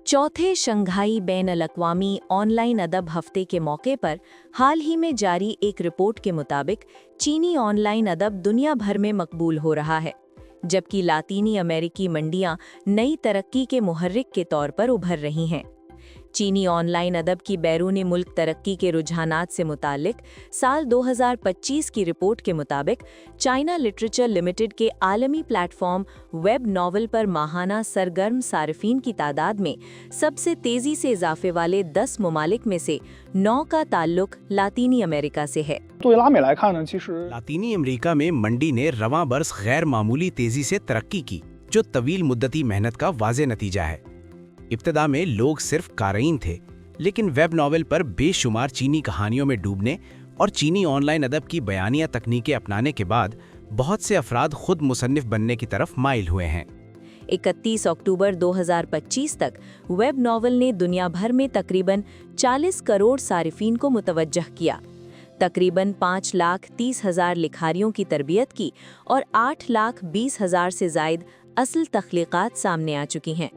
चौथे Shanghai बैन-अल-अक़वामी online अदब हफ्ते के मौके पर हाल ही में जारी एक रिपोर्ट के मुताबिक चीनी ऑनलाइन अदब दुनिया भर में मकबूल हो रहा है, जबकि लातीनी अमेरिकी मंडियां नई तरक्की के मुहर्रिक के तौर पर उभर रही हैं। चीनी ऑनलाइन अदब की बैरूनी मुल्क तरक्की के रुझानात से मुतालिक साल 2025 की रिपोर्ट के मुताबिक चाइना लिटरेचर लिमिटेड के आलमी प्लेटफॉर्म वेब नॉवल पर माहाना सरगर्म सारिफीन की तादाद में सबसे तेज़ी से इजाफे वाले 10 ममालिक में से 9 का ताल्लुक लातीनी अमेरिका से है। लातीनी अमेरिका में मंडी ने रवां बरस गैर मामूली तेजी से तरक्की की, जो तवील मुद्दती मेहनत का वाज़े नतीजा है। इब्तदा में लोग सिर्फ क़ारीन थे, लेकिन वेब नॉवेल पर बेशुमार चीनी कहानियों में डूबने और चीनी ऑनलाइन अदब की बयानिया तकनीकें अपनाने के बाद बहुत से अफराद खुद मुसन्निफ बनने की तरफ माइल हुए हैं। 31 अक्टूबर 2025 तक वेब नॉवल ने दुनिया भर में तकरीबन 40 करोड़ सारिफीन को मुतवज्जह किया। तकरीबन 5,30,000 लिखारियों की तरबियत की और 8,20,000 से ज़ायद असल तख्लीक़ात सामने आ चुकी हैं।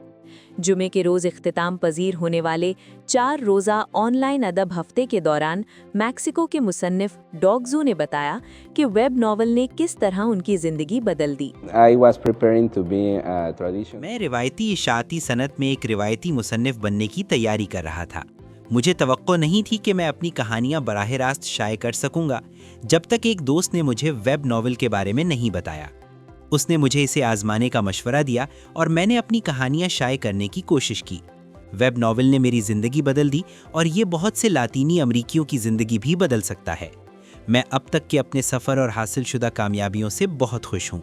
जुमे के रोज़ इख्तिताम पजीर होने वाले 4 रोज़ा ऑनलाइन अदब हफ्ते के दौरान मैक्सिको के मुसन्निफ डॉगजू ने बताया कि वेब नॉवल ने किस तरह उनकी ज़िंदगी बदल दी। मैं रिवायती इशाअती सनत में एक रिवायती मुसन्निफ बनने की तैयारी कर रहा था। मुझे तवक्को नहीं थी कि मैं अपनी कहानियाँ बराह रास्त शाये कर सकूँगा, जब तक एक दोस्त ने मुझे वेब नॉवल के बारे में नहीं बताया। उसने मुझे इसे आजमाने का मशवरा दिया और मैंने अपनी कहानियां शाये करने की कोशिश की। वेब नॉवल ने मेरी ज़िंदगी बदल दी और ये बहुत से लातीनी अमरीकियों की ज़िंदगी भी बदल सकता है। मैं अब तक के अपने सफ़र और हासिल शुदा कामयाबियों से बहुत खुश हूँ।